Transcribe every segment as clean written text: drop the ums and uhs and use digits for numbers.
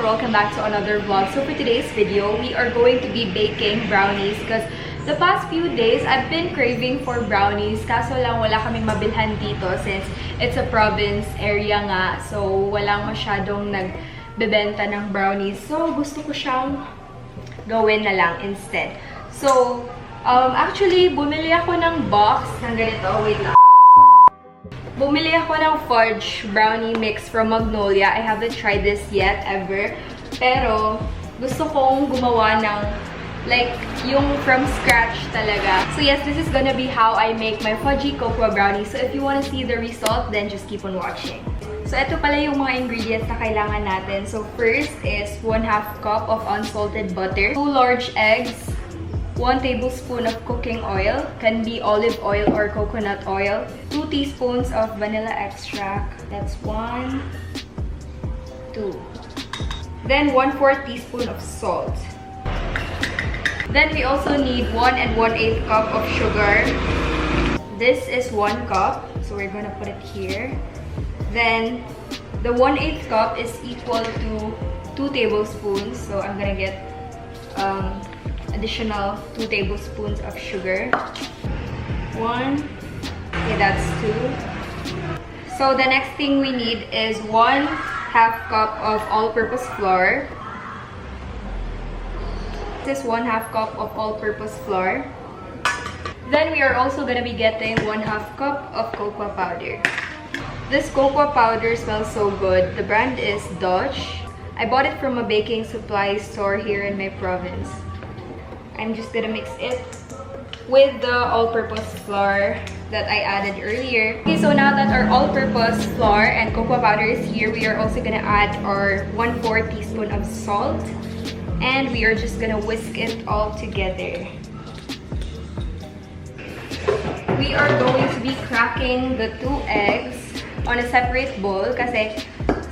welcome back to another vlog. So for today's video, we are going to be baking brownies because the past few days, I've been craving for brownies. Kaso lang wala kaming mabilhan dito since it's a province area nga. So walang masyadong nagbebenta ng brownies. So gusto ko siyang gawin na lang instead. So actually, bumili ako ng box ng ganito. Wait lang. Bumili ako ng fudge brownie mix from Magnolia. I haven't tried this yet ever. Pero gusto kong gumawa ng like yung from scratch talaga. So yes, this is gonna be how I make my Fudgy Cocoa Brownies. So if you wanna see the result, then just keep on watching. So ito pala yung mga ingredients na kailangan natin. So first is 1/2 cup of unsalted butter, 2 large eggs, 1 tablespoon of cooking oil, can be olive oil or coconut oil, 2 teaspoons of vanilla extract, that's 1, 2. Then 1/4 teaspoon of salt. Then we also need 1 1/8 cup of sugar. This is 1 cup, so we're gonna put it here. Then the 1/8 cup is equal to 2 tablespoons, so I'm gonna get additional 2 tablespoons of sugar. 1. Okay, that's 2. So the next thing we need is 1/2 cup of all-purpose flour. This is 1/2 cup of all-purpose flour. Then we are also gonna be getting 1/2 cup of cocoa powder. This cocoa powder smells so good. The brand is Dutch. I bought it from a baking supply store here in my province. I'm just gonna mix it with the all-purpose flour that I added earlier. Okay, so now that our all-purpose flour and cocoa powder is here, we are also gonna add our 1/4 teaspoon of salt. And we are just gonna whisk it all together. We are going to be cracking the 2 eggs on a separate bowl kasi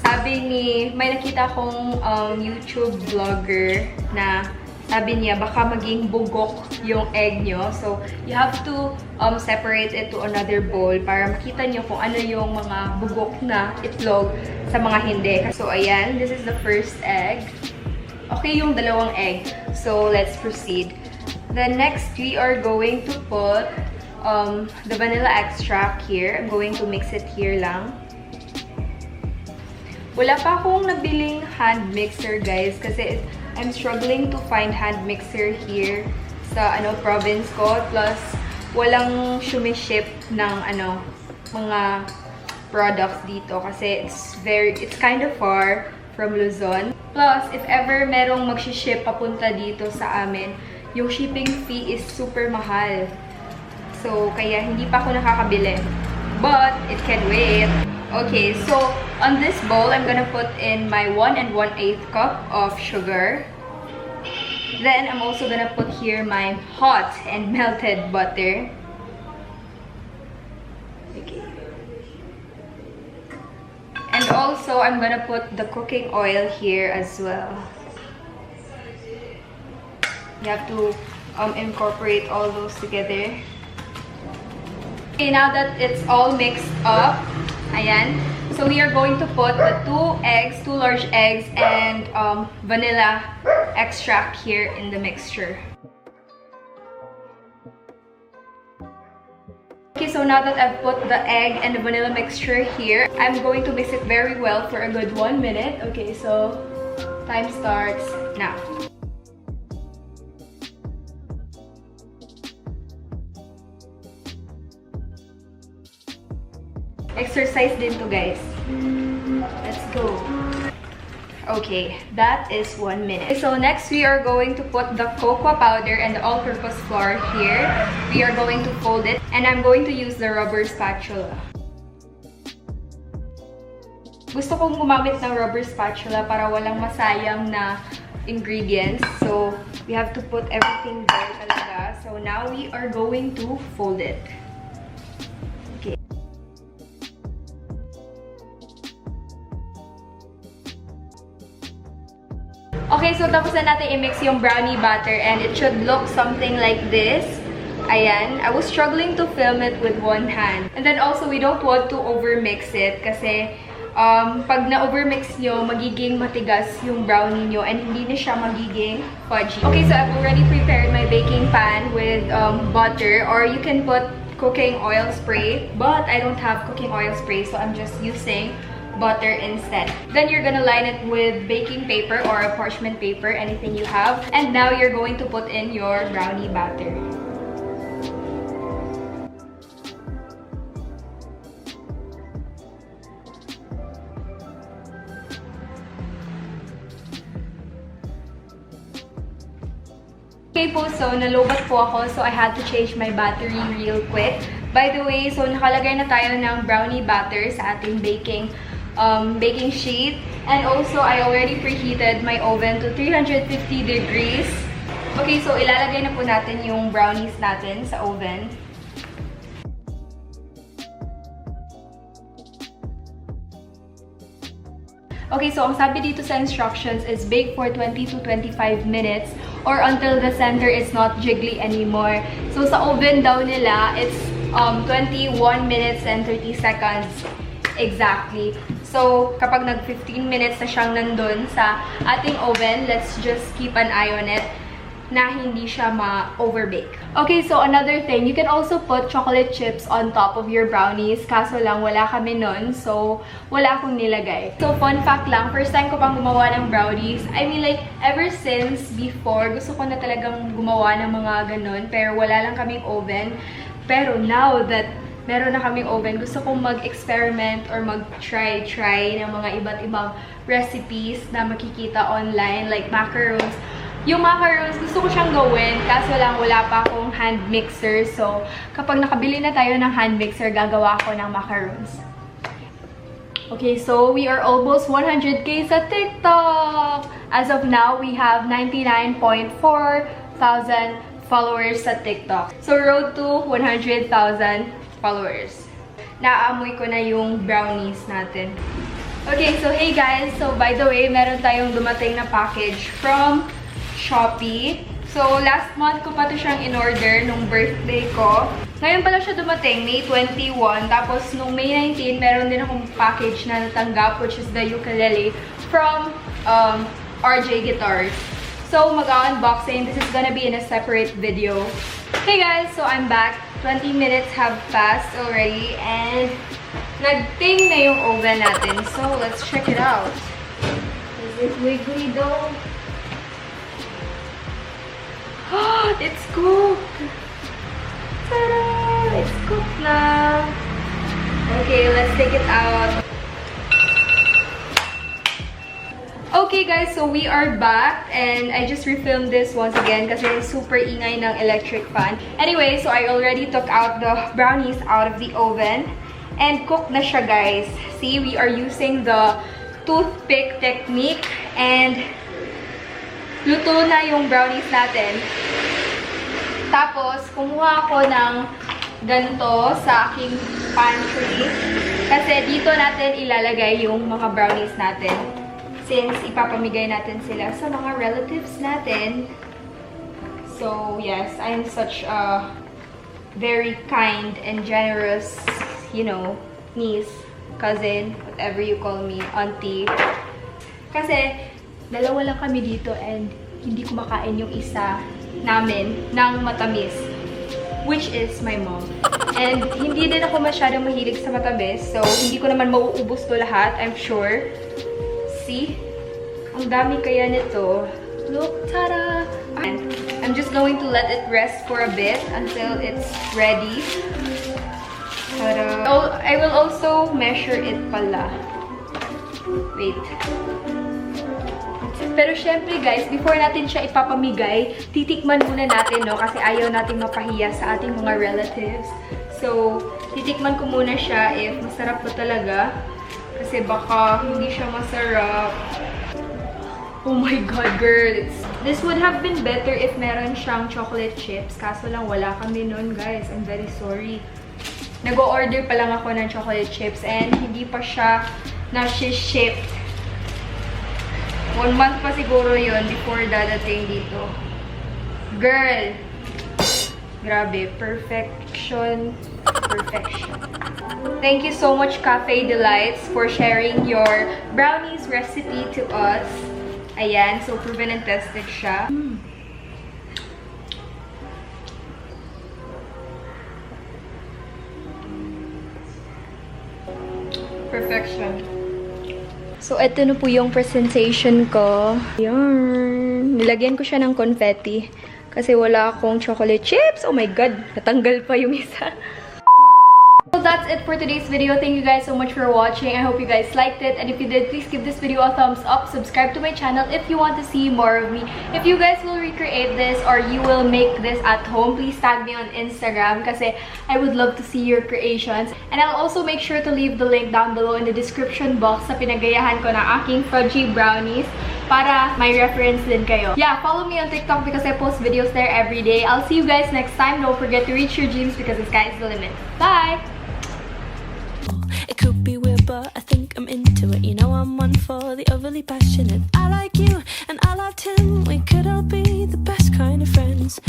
sabi may nakita kong YouTube vlogger na sabi niya, baka maging bugok yung egg nyo. So, you have to separate it to another bowl para makita nyo kung ano yung mga bugok na itlog sa mga hindi. So, ayan. This is the first egg. Okay yung dalawang egg. So, let's proceed. Then, next, we are going to put the vanilla extract here. I'm going to mix it here lang. Wala pa akong nabiling hand mixer, guys, kasi I'm struggling to find hand mixer here sa province ko. Plus, walang shumiship ng mga products dito kasi it's kind of far from Luzon. Plus, if ever merong magshiship papunta dito sa amin, yung shipping fee is super mahal. So, kaya hindi pa ako nakakabili. But, it can wait. Okay, so on this bowl, I'm gonna put in my 1 1/8 cup of sugar. Then, I'm also gonna put here my hot and melted butter. Okay. And also, I'm gonna put the cooking oil here as well. You have to incorporate all those together. Okay, now that it's all mixed up, ayan. So we are going to put the 2 large eggs, and vanilla extract here in the mixture. Okay, so now that I've put the egg and the vanilla mixture here, I'm going to mix it very well for a good 1 minute. Okay, so time starts now. Exercise din to, guys. Let's go. Okay, that is 1 minute. So next, we are going to put the cocoa powder and the all-purpose flour here. We are going to fold it, and I'm going to use the rubber spatula. Gusto kong gumamit ng rubber spatula para walang masayang na ingredients. So we have to put everything there talaga. So now we are going to fold it. Okay, so tapos na natin i-mix yung brownie batter and it should look something like this. Ayan. I was struggling to film it with one hand. And then also, we don't want to overmix it kasi pag na-overmix nyo, magiging matigas yung brownie nyo and hindi na siya magiging fudgy. Okay, so I've already prepared my baking pan with butter, or you can put cooking oil spray, but I don't have cooking oil spray, so I'm just using butter instead. Then you're gonna line it with baking paper or a parchment paper, anything you have. And now you're going to put in your brownie batter. Okay po, so nalobat po ako, so I had to change my battery real quick. By the way, so nakalagay na tayo ng brownie batter sa ating baking sheet. And also, I already preheated my oven to 350 degrees. Okay, so ilalagay na po natin yung brownies natin sa oven. Okay, so ang sabi dito sa instructions is bake for 20 to 25 minutes or until the center is not jiggly anymore. So sa oven daw nila, it's 21 minutes and 30 seconds exactly. So kapag nag 15 minutes na siyang nandun sa ating oven, let's just keep an eye on it na hindi siya ma-overbake. Okay, so another thing, you can also put chocolate chips on top of your brownies. Kaso lang, wala kami nun, so wala akong nilagay. So fun fact lang, first time ko pang gumawa ng brownies. I mean like, ever since before, gusto ko na talagang gumawa ng mga ganun, pero wala lang kaming oven. Pero now that meron na kaming oven, gusto kong mag-experiment or mag-try ng mga iba't ibang recipes na makikita online, like macarons. Yung macarons, gusto ko siyang gawin, kaso lang wala pa akong hand mixer. So, kapag nakabili na tayo ng hand mixer, gagawa ako ng macarons. Okay, so we are almost 100K sa TikTok! As of now, we have 99.4 thousand followers sa TikTok. So, road to 100,000 followers. Naaamoy ko na yung brownies natin. Okay, so hey guys! So, by the way, meron tayong dumating na package from Shopee. So, last month ko pa ito siyang in-order nung birthday ko. Ngayon pala siya dumating, May 21. Tapos, nung May 19, meron din akong package na natanggap, which is the ukulele from RJ Guitars. So, mag-unboxing. This is gonna be in a separate video. Hey guys! So, I'm back. 20 minutes have passed already. And, nag-ting na yung oven natin. So, let's check it out. Is it wiggly though? It's cooked! Ta-da! It's cooked na! Okay, let's take it out. Okay guys, so we are back and I just refilmed this once again kasi super ingay ng electric fan. Anyway, so I already took out the brownies out of the oven and cooked na siya guys. See, we are using the toothpick technique and luto na yung brownies natin. Tapos, kumuha ako ng ganito sa aking pantry. Kasi dito natin ilalagay yung mga brownies natin. Since ipapamigay natin sila sa mga relatives natin. So, yes, I'm such a very kind and generous, you know, niece, cousin, whatever you call me, auntie. Kasi, dalawa lang kami dito and hindi kumakain yung isa namin ng matamis, which is my mom. And hindi din ako masyadong mahilig sa matamis, so hindi ko naman mauubos to lahat, I'm sure. See? Ang dami kaya nito. Look, tada! And I'm just going to let it rest for a bit until it's ready. Tada! I will also measure it pala. Wait. Pero syempre guys, before natin siya ipapamigay, titikman muna natin, no? Kasi ayaw natin mapahiya sa ating mga relatives. So, titikman ko muna siya if masarap ba talaga. Kasi baka hindi siya masarap. Oh my god, girl! This would have been better if meron siyang chocolate chips. Kaso lang, wala kami nun, guys. I'm very sorry. Nag-o-order pa lang ako ng chocolate chips and hindi pa siya na-ship. 1 month pa siguro yun before dadating dito. Girl! Grabe. Perfection. Perfection. Thank you so much, Cafe Delights, for sharing your brownies recipe to us. Ayan, so proven and tested siya. Perfection. So, ito na po yung presentation ko. Ayan. Nilagyan ko siya ng confetti. Kasi wala akong chocolate chips. Oh my God! Natanggal pa yung isa. So that's it for today's video. Thank you guys so much for watching. I hope you guys liked it. And if you did, please give this video a thumbs up. Subscribe to my channel if you want to see more of me. If you guys will recreate this or you will make this at home, please tag me on Instagram kasi I would love to see your creations. And I'll also make sure to leave the link down below in the description box sa pinagayahan ko na aking fudgy brownies para may reference din kayo. Yeah, follow me on TikTok because I post videos there every day. I'll see you guys next time. Don't forget to reach your dreams because the sky is the limit. Bye! It could be weird, but I think I'm into it. You know I'm one for the overly passionate. I like you, and I loved him. We could all be the best kind of friends.